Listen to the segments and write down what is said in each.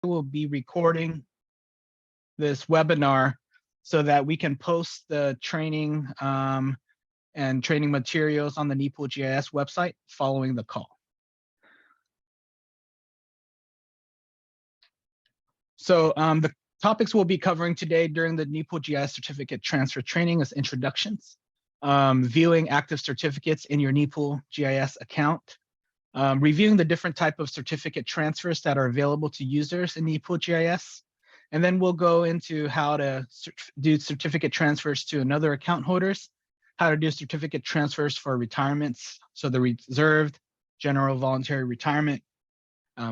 will be recording this webinar so that we can post the training and training materials on the NEPOOL GIS website following the call. So the topics we'll be covering today during the NEPOOL GIS certificate transfer training is introductions, viewing active certificates in your NEPOOL GIS account, reviewing the different type of certificate transfers that are available to users in NEPOOL GIS. And then we'll go into how to do certificate transfers to another account holders, how to do certificate transfers for retirements, so the reserved, general, voluntary retirement,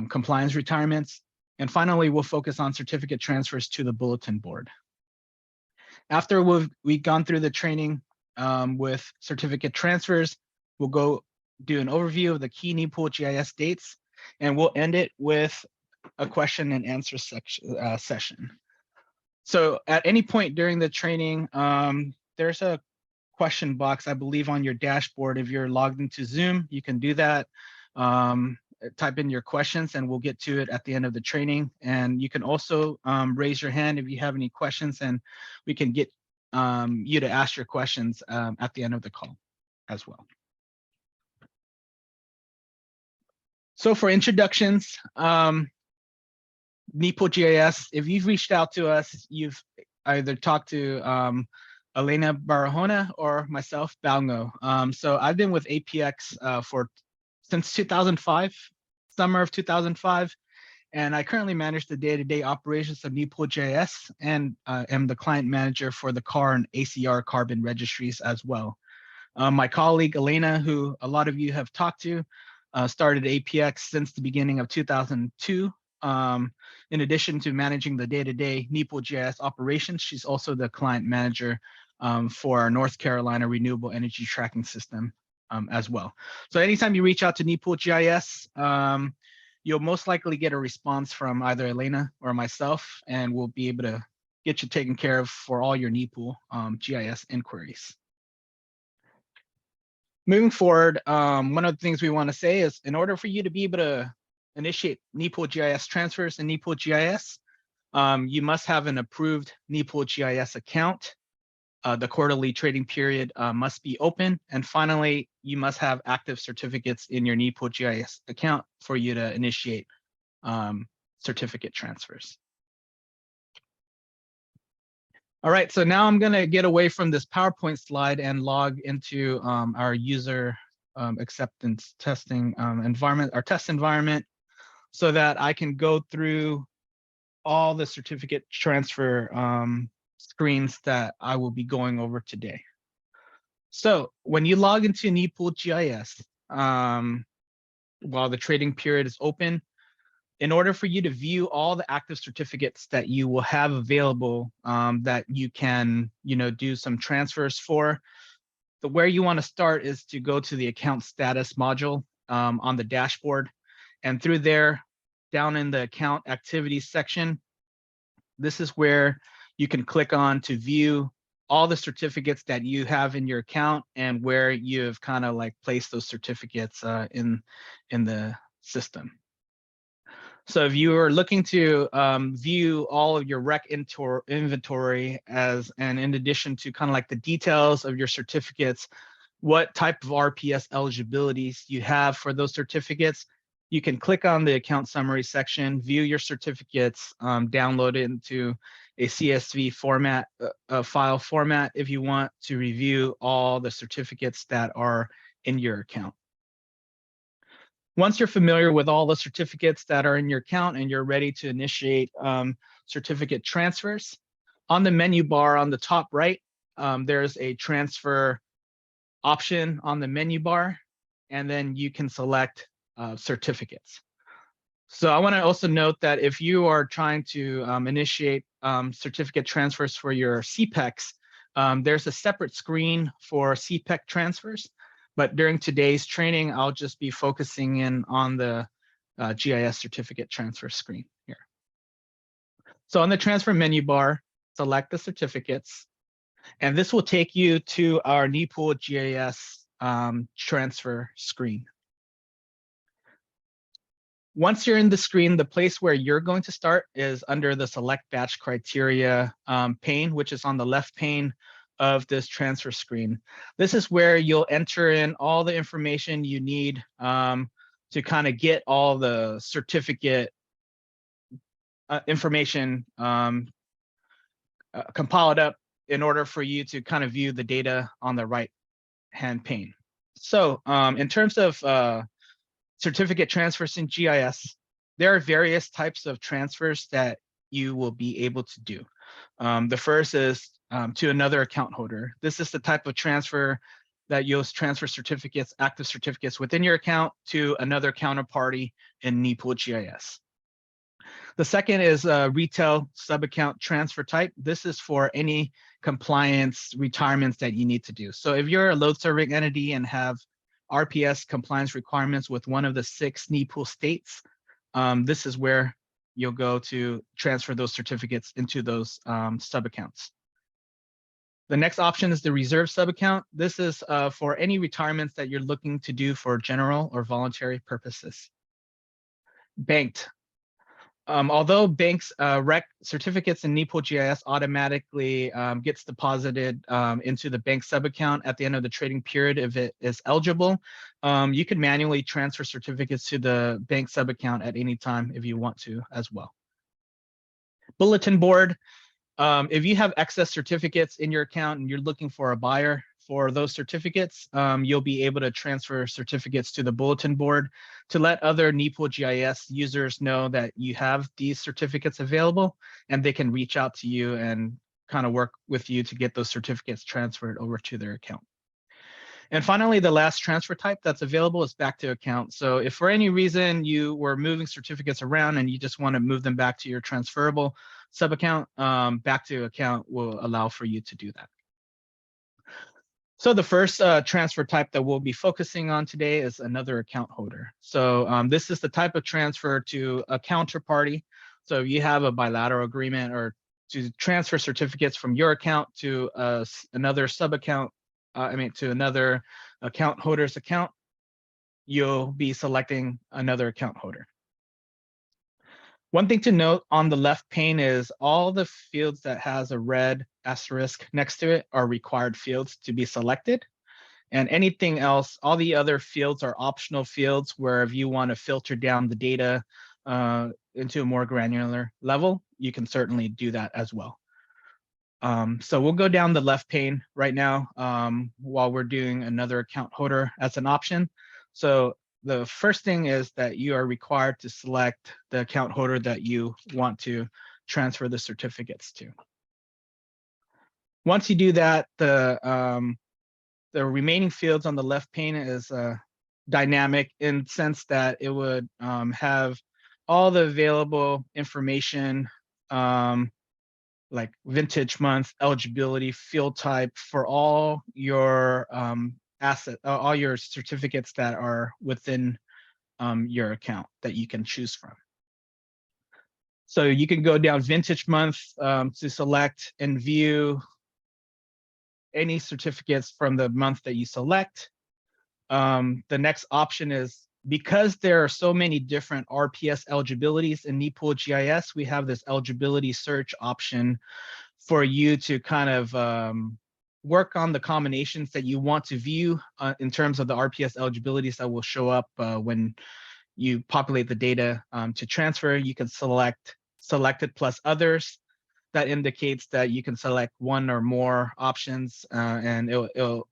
compliance retirements. And finally, we'll focus on certificate transfers to the Bulletin board. After we've gone through the training with certificate transfers, we'll go do an overview of the key NEPOOL GIS dates, and we'll end it with a question and answer session. So at any point during the training, there's a question box, I believe, on your dashboard. If you're logged into Zoom, you can do that. Type in your questions and we'll get to it at the end of the training. And you can also raise your hand if you have any questions, and we can get you to ask your questions at the end of the call as well. So for introductions, NEPOOL GIS, if you've reached out to us, you've either talked to Elena Barahona or myself, Balngo. So I've been with APX since 2005, summer of 2005, and I currently manage the day-to-day operations of NEPOOL GIS and am the client manager for the CAR and ACR carbon registries as well. My colleague Elena, who a lot of you have talked to, started APX since the beginning of 2002. In addition to managing the day-to-day NEPOOL GIS operations, she's also the client manager for our North Carolina Renewable Energy Tracking System as well. So anytime you reach out to NEPOOL GIS, you'll most likely get a response from either Elena or myself, and we'll be able to get you taken care of for all your NEPOOL GIS inquiries. Moving forward, one of the things we want to say is in order for you to be able to initiate NEPOOL GIS transfers in NEPOOL GIS, you must have an approved NEPOOL GIS account. The quarterly trading period must be open. And finally, you must have active certificates in your NEPOOL GIS account for you to initiate certificate transfers. All right, so now I'm gonna get away from this PowerPoint slide and log into our user acceptance testing environment, our test environment, so that I can go through all the certificate transfer screens that I will be going over today. So when you log into NEPOOL GIS, while the trading period is open, in order for you to view all the active certificates that you will have available that you can, do some transfers for, where you want to start is to go to the account status module on the dashboard. And through there, down in the account activities section, this is where you can click on to view all the certificates that you have in your account and where you've kind of like placed those certificates in the system. So if you are looking to view all of your rec inventory and in addition to kind of like the details of your certificates, what type of RPS eligibilities you have for those certificates, you can click on the account summary section, view your certificates, download it into a CSV format, file format if you want to review all the certificates that are in your account. Once you're familiar with all the certificates that are in your account and you're ready to initiate certificate transfers, on the menu bar on the top right, there's a transfer option on the menu bar, and then you can select certificates. So I want to also note that if you are trying to initiate certificate transfers for your CPECs, there's a separate screen for CPEC transfers. But during today's training, I'll just be focusing in on the GIS certificate transfer screen here. So on the transfer menu bar, select the certificates, and this will take you to our NEPOOL GIS transfer screen. Once you're in the screen, the place where you're going to start is under the select batch criteria pane, which is on the left pane of this transfer screen. This is where you'll enter in all the information you need to kind of get all the certificate information compiled up in order for you to kind of view the data on the right hand pane. So in terms of certificate transfers in GIS, there are various types of transfers that you will be able to do. The first is to another account holder. This is the type of transfer that you'll transfer certificates, active certificates within your account to another counterparty in NEPOOL GIS. The second is a retail sub-account transfer type. This is for any compliance retirements that you need to do. So if you're a load serving entity and have RPS compliance requirements with one of the 6 NEPOOL states, this is where you'll go to transfer those certificates into those sub-accounts. The next option is the reserve sub-account. This is for any retirements that you're looking to do for general or voluntary purposes. Banked. Although banks rec certificates in NEPOOL GIS automatically gets deposited into the bank sub-account at the end of the trading period if it is eligible, you can manually transfer certificates to the bank sub-account at any time if you want to as well. Bulletin board. If you have excess certificates in your account and you're looking for a buyer for those certificates, you'll be able to transfer certificates to the bulletin board to let other NEPOOL GIS users know that you have these certificates available, and they can reach out to you and kind of work with you to get those certificates transferred over to their account. And finally, the last transfer type that's available is back to account. So if for any reason you were moving certificates around and you just want to move them back to your transferable sub-account, back to account will allow for you to do that. So the first transfer type that we'll be focusing on today is another account holder. So this is the type of transfer to a counterparty. So if you have a bilateral agreement or to transfer certificates from your account to another sub-account, to another account holder's account, you'll be selecting another account holder. One thing to note on the left pane is all the fields that has a red asterisk next to it are required fields to be selected. And anything else, all the other fields are optional fields where if you want to filter down the data into a more granular level, you can certainly do that as well. So we'll go down the left pane right now while we're doing another account holder as an option. So the first thing is that you are required to select the account holder that you want to transfer the certificates to. Once you do that, the remaining fields on the left pane is dynamic in the sense that it would have all the available information like vintage month, eligibility, field type for all your all your certificates that are within your account that you can choose from. So you can go down vintage month to select and view any certificates from the month that you select. The next option is, because there are so many different RPS eligibilities in NEPOOL GIS, we have this eligibility search option for you to kind of work on the combinations that you want to view in terms of the RPS eligibilities that will show up when you populate the data to transfer. You can select selected plus others. That indicates that you can select one or more options and it'll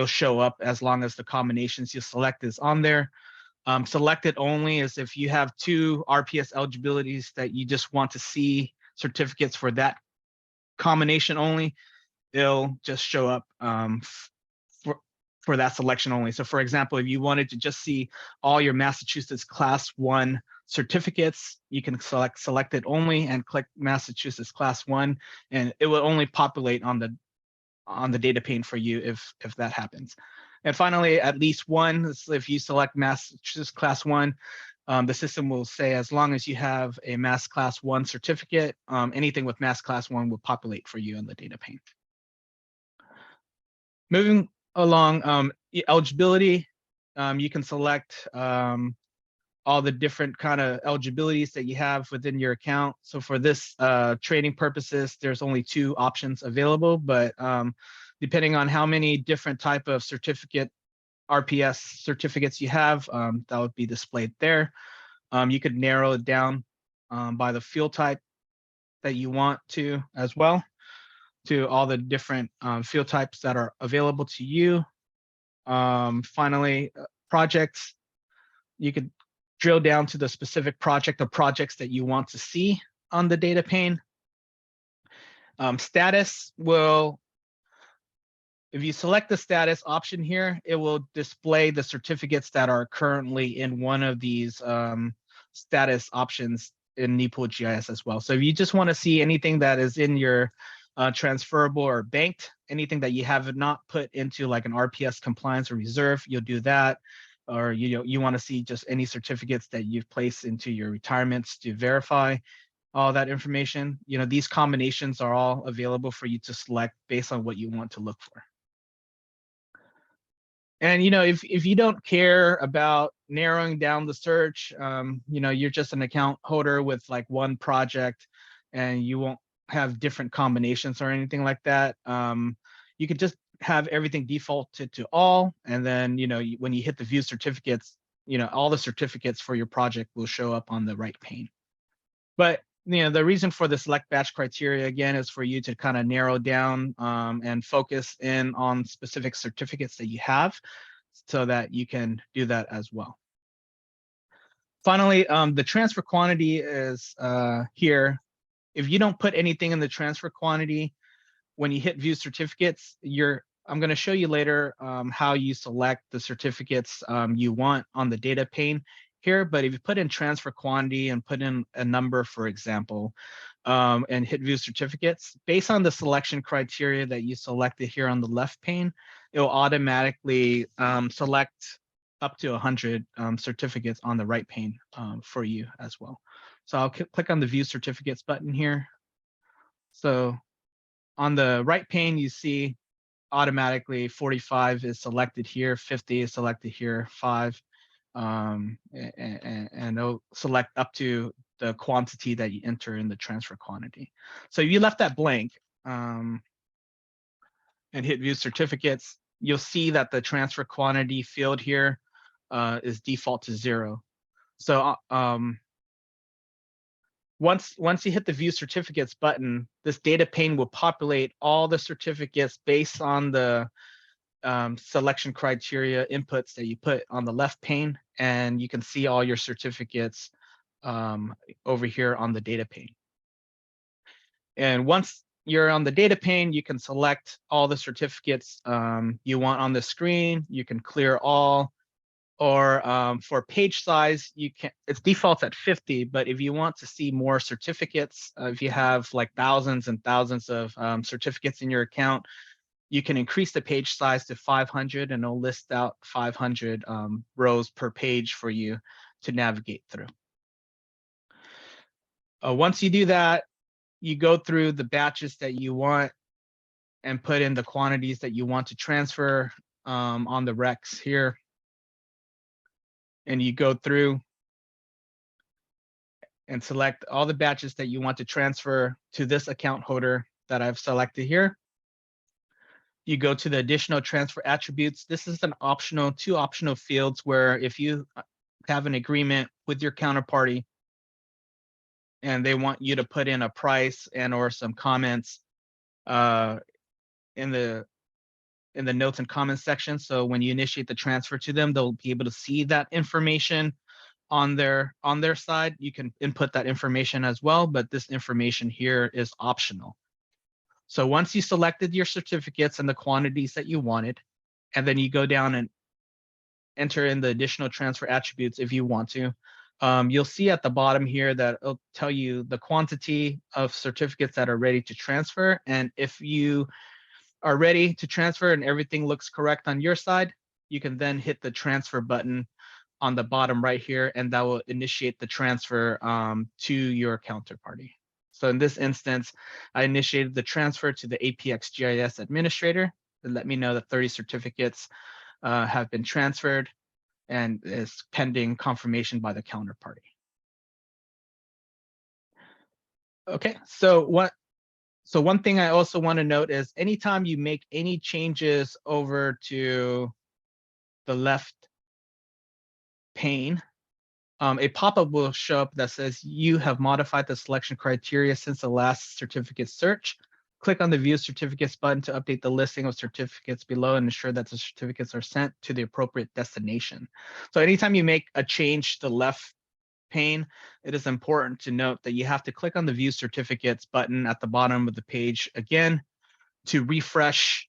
show up as long as the combinations you select is on there. Selected only is if you have 2 RPS eligibilities that you just want to see certificates for that combination only, it'll just show up for that selection only. So for example, if you wanted to just see all your Massachusetts Class 1 certificates, you can select selected only and click Massachusetts Class 1, and it will only populate on the data pane for you if that happens. And finally, at least one, if you select Massachusetts Class 1, the system will say as long as you have a Mass Class 1 certificate, anything with Mass Class 1 will populate for you in the data pane. Moving along, eligibility, you can select all the different kind of eligibilities that you have within your account. So for this trading purposes, there's only 2 options available, but depending on how many different type of certificate RPS certificates you have, that would be displayed there. You could narrow it down by the field type that you want to as well, to all the different field types that are available to you. Finally, projects, you could drill down to the specific project or projects that you want to see on the data pane. Status will, if you select the status option here, it will display the certificates that are currently in one of these status options in NEPOOL GIS as well. So if you just want to see anything that is in your transferable or banked, anything that you have not put into like an RPS compliance or reserve, you'll do that. Or you want to see just any certificates that you've placed into your retirements to verify all that information. These combinations are all available for you to select based on what you want to look for. And if you don't care about narrowing down the search, you're just an account holder with like one project, and you won't have different combinations or anything like that. You could just have everything defaulted to all, and then when you hit the view certificates, all the certificates for your project will show up on the right pane. But the reason for the select batch criteria again is for you to kind of narrow down and focus in on specific certificates that you have, so that you can do that as well. Finally, the transfer quantity is here. If you don't put anything in the transfer quantity, when you hit view certificates, I'm going to show you later how you select the certificates you want on the data pane here. But if you put in transfer quantity and put in a number, for example, and hit view certificates, based on the selection criteria that you selected here on the left pane, it will automatically select up to 100 certificates on the right pane for you as well. So I'll click on the view certificates button here. So on the right pane, you see automatically 45 is selected here, 50 is selected here, 5, and it'll select up to the quantity that you enter in the transfer quantity. So if you left that blank and hit view certificates, you'll see that the transfer quantity field here is default to 0. So once you hit the view certificates button, this data pane will populate all the certificates based on the selection criteria inputs that you put on the left pane, and you can see all your certificates over here on the data pane. And once you're on the data pane, you can select all the certificates you want on the screen. You can clear all. Or for page size, it's defaults at 50, but if you want to see more certificates, if you have like thousands and thousands of certificates in your account, you can increase the page size to 500, and it'll list out 500 rows per page for you to navigate through. Once you do that, you go through the batches that you want and put in the quantities that you want to transfer on the recs here. And you go through and select all the batches that you want to transfer to this account holder that I've selected here. You go to the additional transfer attributes. This is an optional, 2 optional fields where if you have an agreement with your counterparty and they want you to put in a price and or some comments in the notes and comments section. So when you initiate the transfer to them, they'll be able to see that information on their side. You can input that information as well, but this information here is optional. So once you selected your certificates and the quantities that you wanted, and then you go down and enter in the additional transfer attributes if you want to, you'll see at the bottom here that it'll tell you the quantity of certificates that are ready to transfer. And if you are ready to transfer and everything looks correct on your side, you can then hit the transfer button on the bottom right here, and that will initiate the transfer to your counterparty. So in this instance, I initiated the transfer to the APX GIS administrator to let me know that 30 certificates have been transferred. and is pending confirmation by the counterparty. Okay, so one thing I also want to note is anytime you make any changes over to the left pane, a pop-up will show up that says you have modified the selection criteria since the last certificate search. Click on the View Certificates button to update the listing of certificates below and ensure that the certificates are sent to the appropriate destination. So anytime you make a change to the left pane, it is important to note that you have to click on the View Certificates button at the bottom of the page again to refresh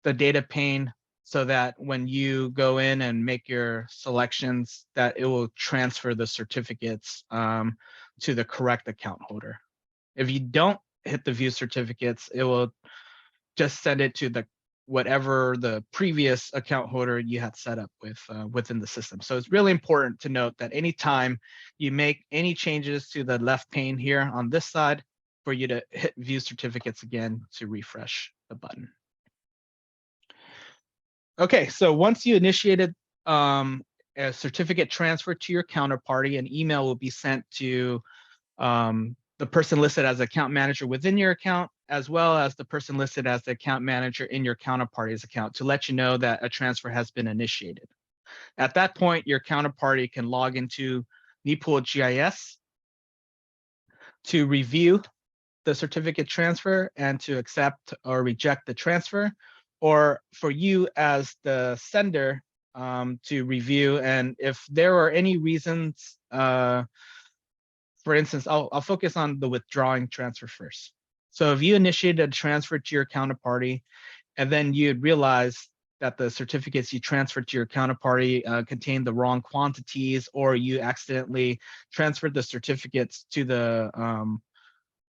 the data pane so that when you go in and make your selections, that it will transfer the certificates to the correct account holder. If you don't hit the View Certificates, it will just send it to the whatever the previous account holder you had set up with within the system. So it's really important to note that anytime you make any changes to the left pane here on this side, for you to hit View Certificates again to refresh the button. Okay, so once you initiated a certificate transfer to your counterparty, an email will be sent to the person listed as account manager within your account, as well as the person listed as the account manager in your counterparty's account to let you know that a transfer has been initiated. At that point, your counterparty can log into NEPOOL GIS to review the certificate transfer and to accept or reject the transfer, or for you as the sender to review. And if there are any reasons, for instance, I'll focus on the withdrawing transfer first. So if you initiated a transfer to your counterparty and then you'd realize that the certificates you transferred to your counterparty contain the wrong quantities, or you accidentally transferred the certificates to the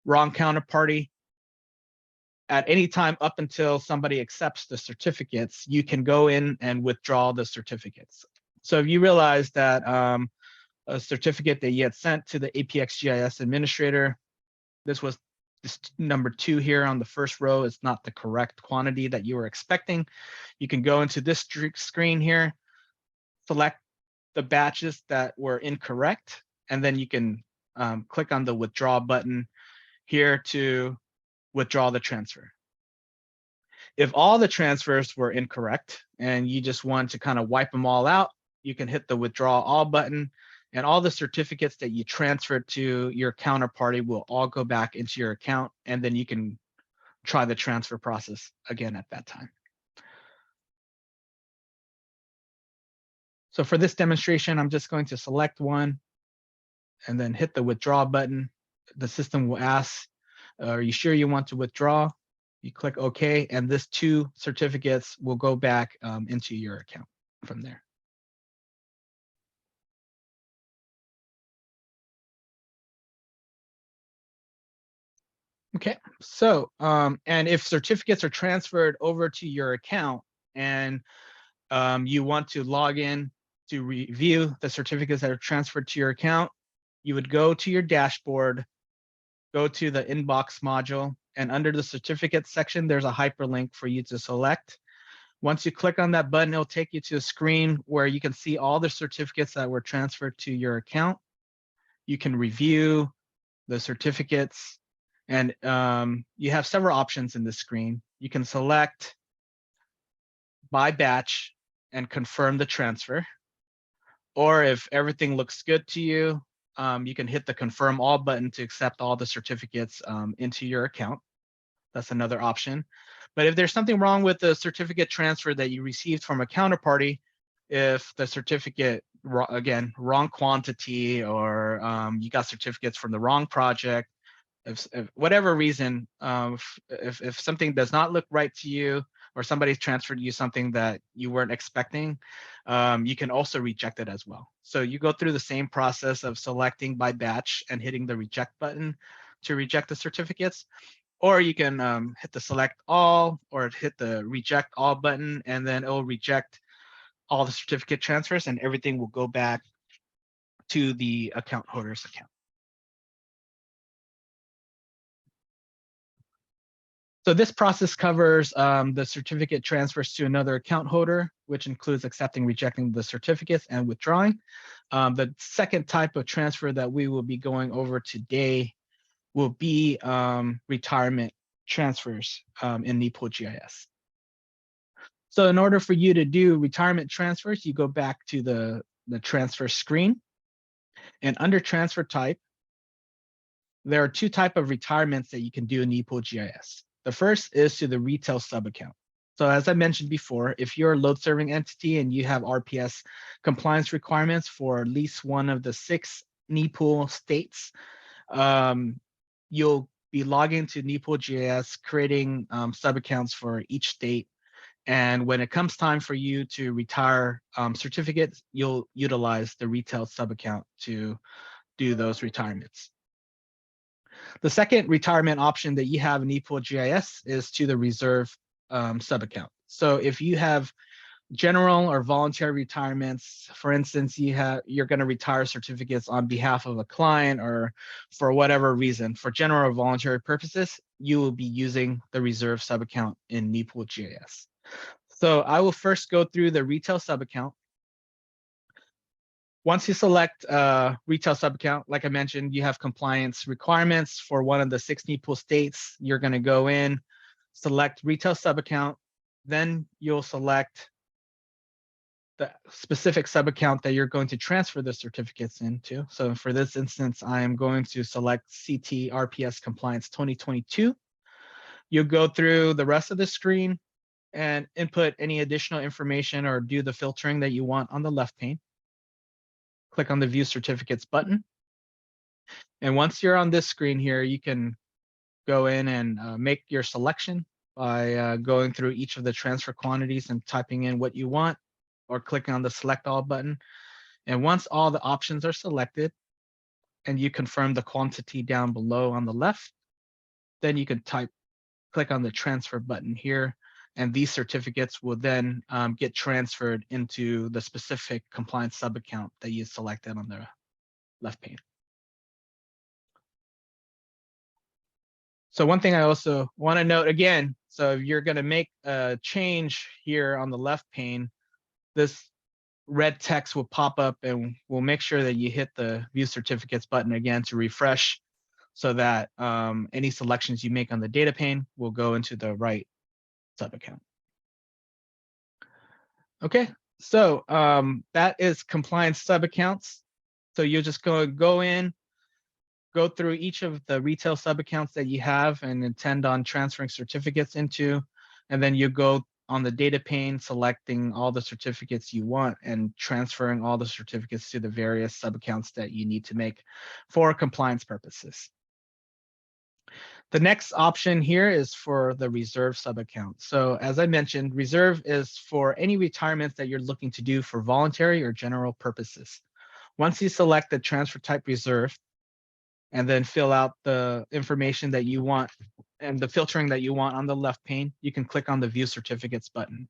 wrong counterparty, at any time up until somebody accepts the certificates, you can go in and withdraw the certificates. So if you realize that a certificate that you had sent to the APX-GIS administrator, this was this number 2 here on the first row is not the correct quantity that you were expecting, you can go into this screen here, select the batches that were incorrect, and then you can click on the withdraw button here to withdraw the transfer. If all the transfers were incorrect and you just want to kind of wipe them all out, you can hit the withdraw all button, and all the certificates that you transferred to your counterparty will all go back into your account, and then you can try the transfer process again at that time. So for this demonstration, I'm just going to select one and then hit the withdraw button. The system will ask, are you sure you want to withdraw? You click OK, and this 2 certificates will go back into your account from there. Okay, so and if certificates are transferred over to your account and you want to log in to review the certificates that are transferred to your account, you would go to your dashboard, go to the inbox module, and under the certificate section, there's a hyperlink for you to select. Once you click on that button, it'll take you to a screen where you can see all the certificates that were transferred to your account. You can review the certificates, and you have several options in this screen. You can select by batch and confirm the transfer. Or if everything looks good to you, you can hit the confirm all button to accept all the certificates into your account. That's another option. But if there's something wrong with the certificate transfer that you received from a counterparty, if the certificate, again, wrong quantity, or you got certificates from the wrong project, if whatever reason, if something does not look right to you, or somebody's transferred you something that you weren't expecting, you can also reject it as well. So you go through the same process of selecting by batch and hitting the reject button to reject the certificates, or you can hit the select all or hit the reject all button, and then it will reject all the certificate transfers and everything will go back to the account holder's account. So this process covers the certificate transfers to another account holder, which includes accepting, rejecting the certificates, and withdrawing. The second type of transfer that we will be going over today will be retirement transfers in NEPOOL GIS. So in order for you to do retirement transfers, you go back to the transfer screen, and under transfer type, there are two types of retirements that you can do in NEPOOL GIS. The first is to the retail sub-account. So as I mentioned before, if you're a load serving entity and you have RPS compliance requirements for at least one of the 6 NEPOOL states, you'll be logging to NEPOOL GIS, creating sub-accounts for each state. And when it comes time for you to retire certificates, you'll utilize the retail sub-account to do those retirements. The second retirement option that you have in NEPOOL GIS is to the reserve sub-account. So if you have general or voluntary retirements, for instance, you're going to retire certificates on behalf of a client or for whatever reason, for general or voluntary purposes, you will be using the reserve sub-account in NEPOOL GIS. So I will first go through the retail sub-account. Once you select retail sub-account, like I mentioned, you have compliance requirements for one of the 6 NEPOOL states. You're going to go in, select retail sub-account, then you'll select the specific sub-account that you're going to transfer the certificates into. So for this instance, I am going to select CT RPS Compliance 2022. You'll go through the rest of the screen and input any additional information or do the filtering that you want on the left pane. Click on the View Certificates button. And once you're on this screen here, you can go in and make your selection by going through each of the transfer quantities and typing in what you want, or clicking on the Select All button. And once all the options are selected and you confirm the quantity down below on the left, then you can click on the Transfer button here, and these certificates will then get transferred into the specific compliance sub-account that you selected on the left pane. So one thing I also want to note again, so if you're going to make a change here on the left pane, this red text will pop up and we'll make sure that you hit the View Certificates button again to refresh, so that any selections you make on the data pane will go into the right sub-account. Okay, so that is compliance sub-accounts. So you're just going to go in, go through each of the retail sub-accounts that you have and intend on transferring certificates into, and then you go on the data pane, selecting all the certificates you want and transferring all the certificates to the various sub-accounts that you need to make for compliance purposes. The next option here is for the reserve sub-account. So as I mentioned, reserve is for any retirements that you're looking to do for voluntary or general purposes. Once you select the transfer type reserve and then fill out the information that you want and the filtering that you want on the left pane, you can click on the View Certificates button.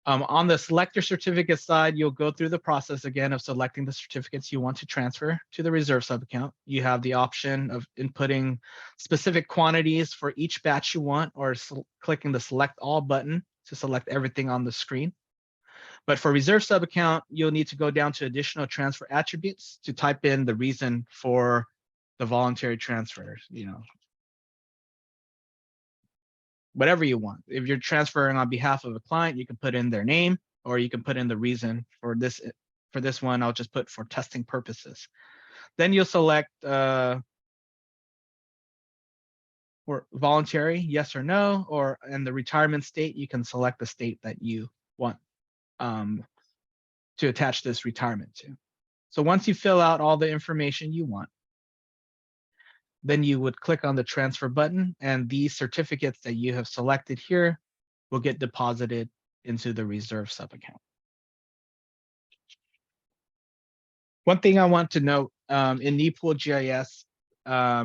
On the Select Your Certificate side, you'll go through the process again of selecting the certificates you want to transfer to the reserve sub-account. You have the option of inputting specific quantities for each batch you want, or clicking the Select All button to select everything on the screen. But for reserve sub-account, you'll need to go down to additional transfer attributes to type in the reason for the voluntary transfer, whatever you want. If you're transferring on behalf of a client, you can put in their name, or you can put in the reason for this. For this one, I'll just put for testing purposes. Then you'll select or voluntary, yes or no, or in the retirement state, you can select the state that you want to attach this retirement to. So once you fill out all the information you want, then you would click on the transfer button, and these certificates that you have selected here will get deposited into the reserve sub-account. One thing I want to note in NEPOOL GIS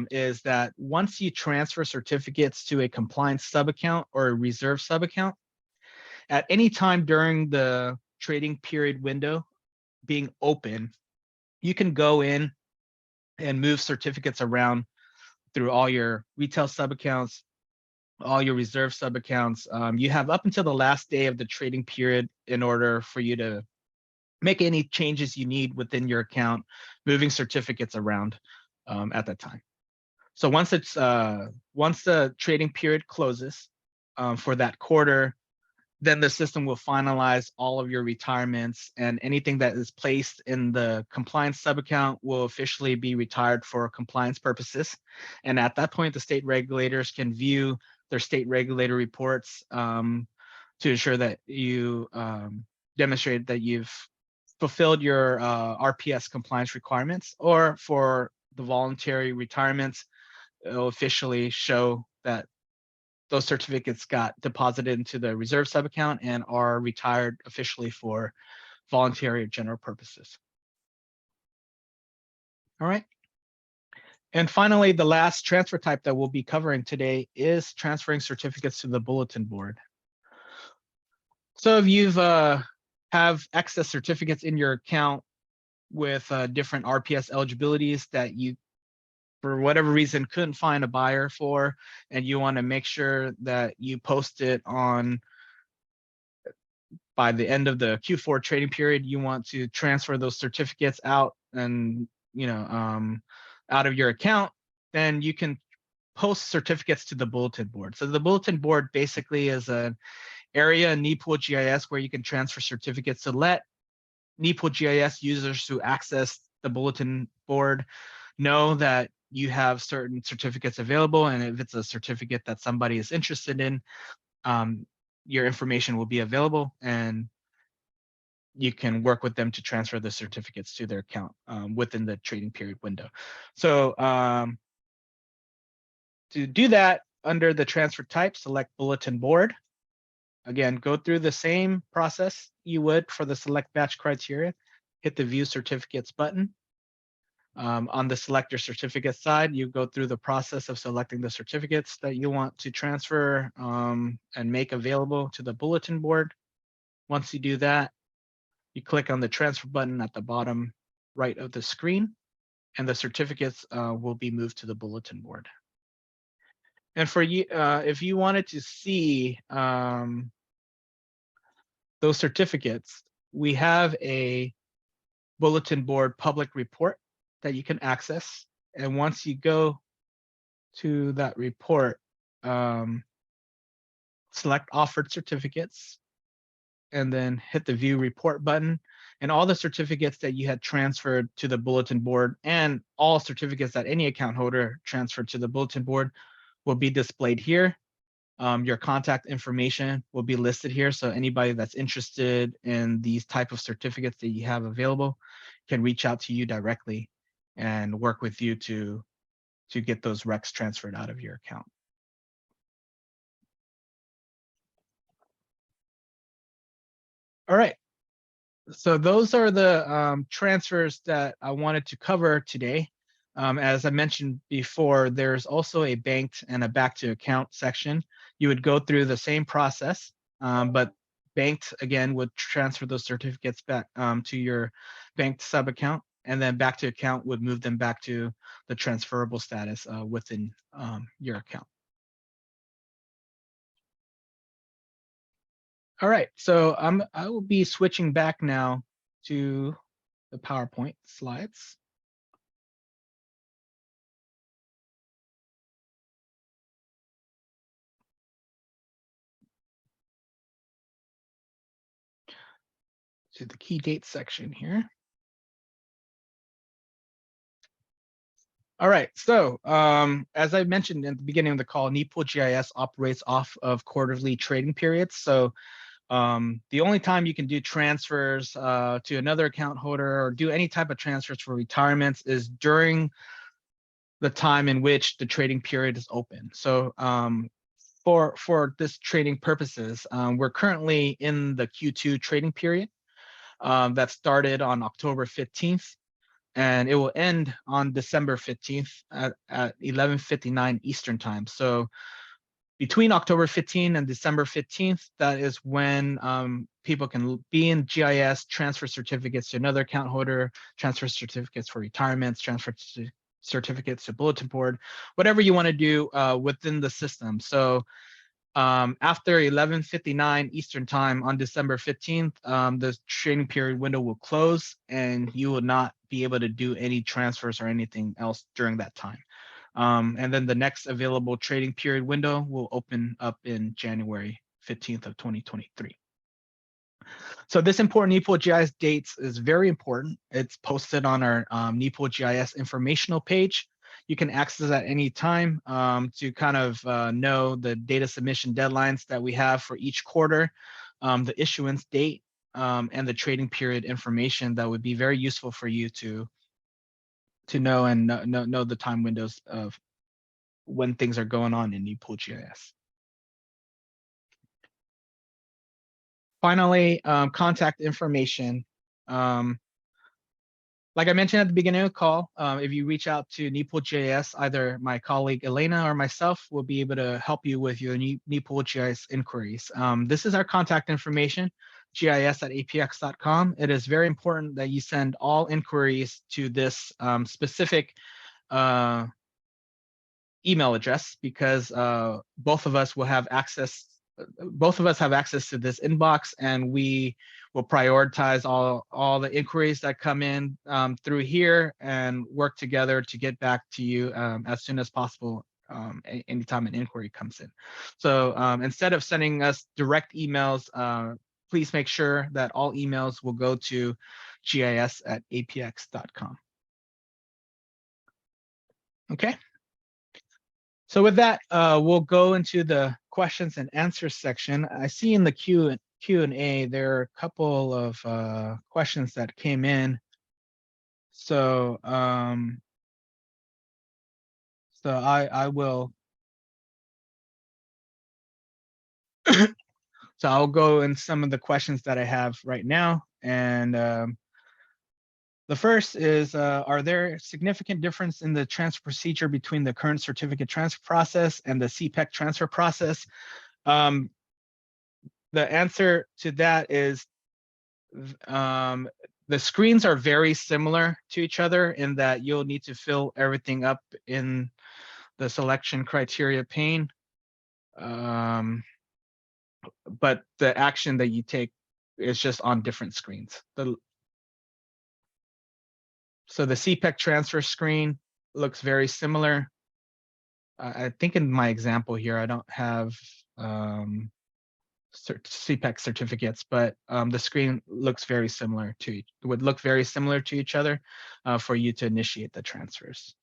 is that once you transfer certificates to a compliance sub-account or a reserve sub-account, at any time during the trading period window being open, you can go in and move certificates around through all your retail sub-accounts, all your reserve sub accounts. You have up until the last day of the trading period in order for you to make any changes you need within your account, moving certificates around at that time. So once the trading period closes for that quarter, then the system will finalize all of your retirements, and anything that is placed in the compliance sub account will officially be retired for compliance purposes. And at that point, the state regulators can view their state regulator reports to ensure that you demonstrate that you've fulfilled your RPS compliance requirements, or for the voluntary retirements, it'll officially show that those certificates got deposited into the reserve sub account and are retired officially for voluntary or general purposes. All right. And finally, the last transfer type that we'll be covering today is transferring certificates to the bulletin board. So if you've have excess certificates in your account with different RPS eligibilities that you, for whatever reason, couldn't find a buyer for, and you want to make sure that you post it on by the end of the Q4 trading period, you want to transfer those certificates out and out of your account, then you can post certificates to the bulletin board. So the bulletin board basically is an area in NEPOOL GIS where you can transfer certificates to let NEPOOL GIS users who access the bulletin board know that you have certain certificates available, and if it's a certificate that somebody is interested in, your information will be available, and you can work with them to transfer the certificates to their account within the trading period window. So to do that, under the transfer type, select bulletin board. Again, go through the same process you would for the select batch criteria. Hit the view certificates button. On the select your certificate side, you go through the process of selecting the certificates that you want to transfer and make available to the bulletin board. Once you do that, you click on the transfer button at the bottom right of the screen, and the certificates will be moved to the bulletin board. And for you, if you wanted to see those certificates, we have a bulletin board public report that you can access. And once you go to that report, select offered certificates, and then hit the view report button, and all the certificates that you had transferred to the bulletin board and all certificates that any account holder transferred to the bulletin board will be displayed here. Your contact information will be listed here, so anybody that's interested in these type of certificates that you have available can reach out to you directly and work with you to get those recs transferred out of your account. All right, so those are the transfers that I wanted to cover today. As I mentioned before, there's also a banked and a back to account section. You would go through the same process, but banked again would transfer those certificates back to your banked sub account, and then back to account would move them back to the transferable status within your account. All right, so I will be switching back now to the PowerPoint slides. To the key date section here. All right, so as I mentioned at the beginning of the call, NEPOOL GIS operates off of quarterly trading periods. So the only time you can do transfers to another account holder or do any type of transfers for retirements is during the time in which the trading period is open. So for this trading purposes, we're currently in the Q2 trading period that started on October 15th. And it will end on December 15th at 11:59 Eastern time. So between October 15th and December 15th, that is when people can be in GIS, transfer certificates to another account holder, transfer certificates for retirements, transfer certificates to bulletin board, whatever you want to do within the system. So after 11:59 Eastern time on December 15th, the training period window will close and you will not be able to do any transfers or anything else during that time. And then the next available trading period window will open up in January 15th of 2023. So this important NEPOOL GIS dates is very important. It's posted on our NEPOOL GIS informational page. You can access at any time to kind of know the data submission deadlines that we have for each quarter, the issuance date, and the trading period information that would be very useful for you to know and know the time windows of when things are going on in NEPOOL GIS. Finally, contact information. Like I mentioned at the beginning of the call, if you reach out to NEPOOL GIS, either my colleague Elena or myself will be able to help you with your NEPOOL GIS inquiries. This is our contact information, gis@apx.com. It is very important that you send all inquiries to this specific email address, because both of us have access to this inbox, and we will prioritize all the inquiries that come in through here and work together to get back to you as soon as possible anytime an inquiry comes in. So instead of sending us direct emails, please make sure that all emails will go to gis@apx.com. Okay. So with that, we'll go into the questions and answers section. I see in the Q&A, there are a couple of questions that came in. So, I will. So I'll go in some of the questions that I have right now. And the first is, are there significant difference in the transfer procedure between the current certificate transfer process and the CPEC transfer process? The answer to that is the screens are very similar to each other in that you'll need to fill everything up in the selection criteria pane. But the action that you take is just on different screens. So the CPEC transfer screen looks very similar. I think in my example here, I don't have CPEC certificates, but the screen looks very similar to, would look very similar to each other for you to initiate the transfers.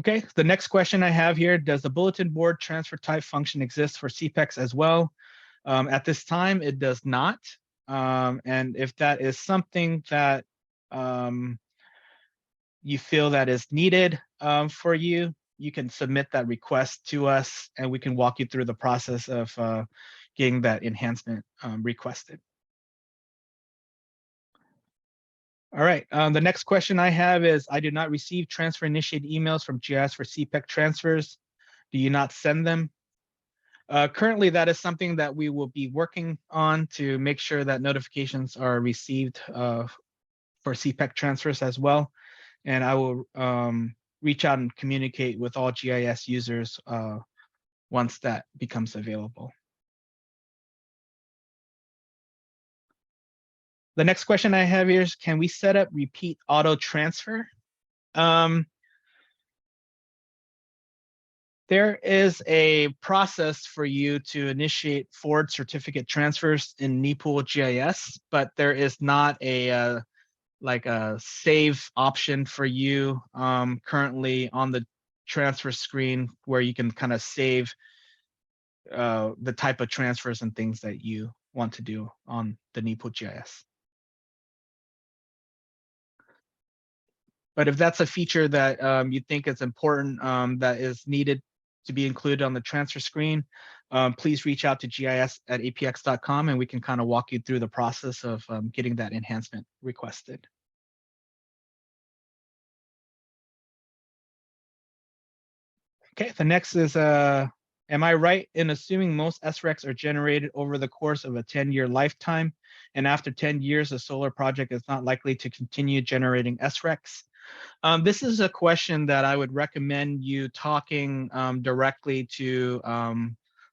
Okay, the next question I have here, does the bulletin board transfer type function exist for CPECs as well? At this time, it does not. And if that is something that you feel that is needed for you, you can submit that request to us and we can walk you through the process of getting that enhancement requested. All right, the next question I have is, I do not receive transfer initiated emails from GIS for CPEC transfers. Do you not send them? Currently, that is something that we will be working on to make sure that notifications are received for CPEC transfers as well. And I will reach out and communicate with all GIS users once that becomes available. The next question I have here is, can we set up repeat auto transfer? There is a process for you to initiate forward certificate transfers in NEPOOL GIS, but there is not a like a save option for you currently on the transfer screen where you can kind of save the type of transfers and things that you want to do on the NEPOOL GIS. But if that's a feature that you think is important, that is needed to be included on the transfer screen, please reach out to gis@apx.com and we can kind of walk you through the process of getting that enhancement requested. Okay, the next is Am I right in assuming most SRECs are generated over the course of a 10-year lifetime, and after 10 years, a solar project is not likely to continue generating SRECs? This is a question that I would recommend you talking directly to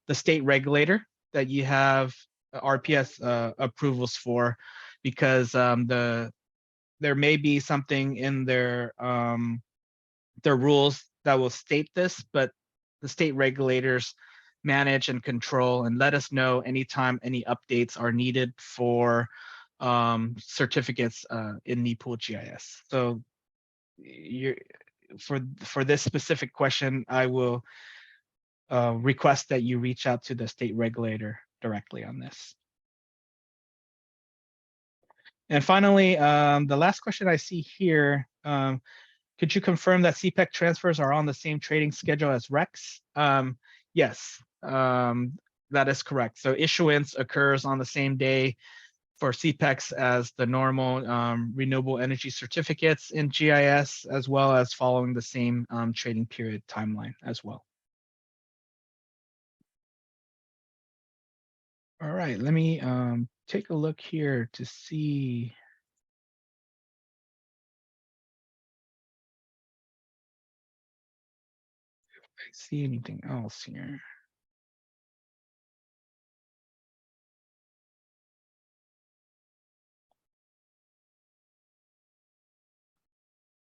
the state regulator that you have RPS approvals for, because there may be something in their rules that will state this, but the state regulators manage and control and let us know anytime any updates are needed for certificates in NEPOOL GIS. So for this specific question, I will request that you reach out to the state regulator directly on this. And finally, the last question I see here, could you confirm that CPEC transfers are on the same trading schedule as RECs? Yes, that is correct. So issuance occurs on the same day for CPECs as the normal renewable energy certificates in GIS, as well as following the same trading period timeline as well. All right, let me take a look here to see. If I see anything else here.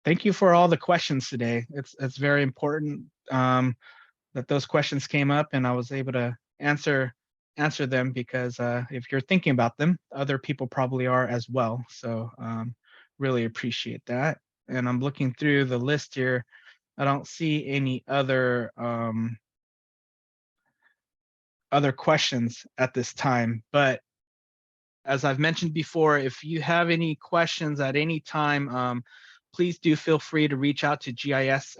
Thank you for all the questions today. It's very important that those questions came up and I was able to answer them, because if you're thinking about them, other people probably are as well. So really appreciate that. And I'm looking through the list here. I don't see any other questions at this time, but as I've mentioned before, if you have any questions at any time, please do feel free to reach out to gis@apx.com,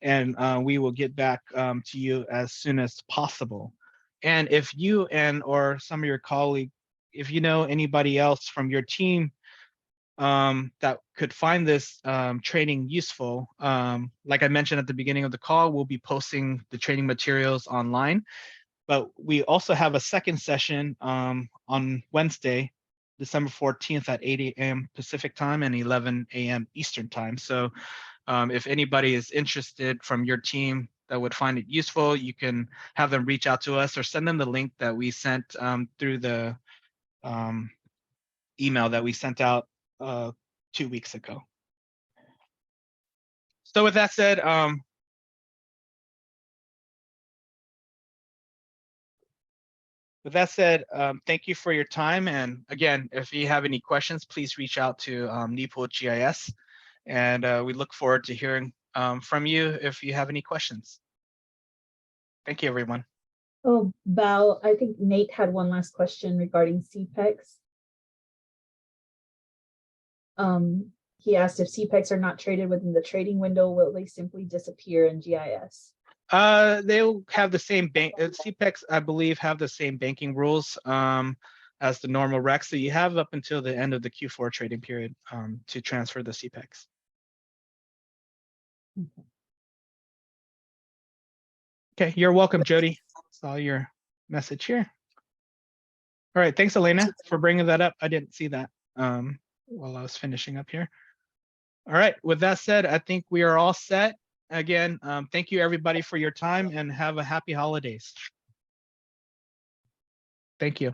and we will get back to you as soon as possible. And if you or some of your colleagues, if you know anybody else from your team that could find this training useful, like I mentioned at the beginning of the call, we'll be posting the training materials online. But we also have a second session on Wednesday, December 14th at 8 a.m. Pacific time and 11 a.m. Eastern time. So if anybody is interested from your team that would find it useful, you can have them reach out to us or send them the link that we sent through the email that we sent out 2 weeks ago. So with that said, thank you for your time. And again, if you have any questions, please reach out to NEPOOL GIS. And we look forward to hearing from you if you have any questions. Thank you, everyone. Oh, Val, I think Nate had one last question regarding CPECs. He asked if CPECs are not traded within the trading window, will they simply disappear in GIS? They'll have the same bank. CPECs, I believe, have the same banking rules as the normal RECs. So you have up until the end of the Q4 trading period to transfer the CPECs. Okay, you're welcome, Jody. Saw your message here. All right, thanks, Elena, for bringing that up. I didn't see that while I was finishing up here. All right, with that said, I think we are all set. Again, thank you everybody for your time and have a happy holidays. Thank you.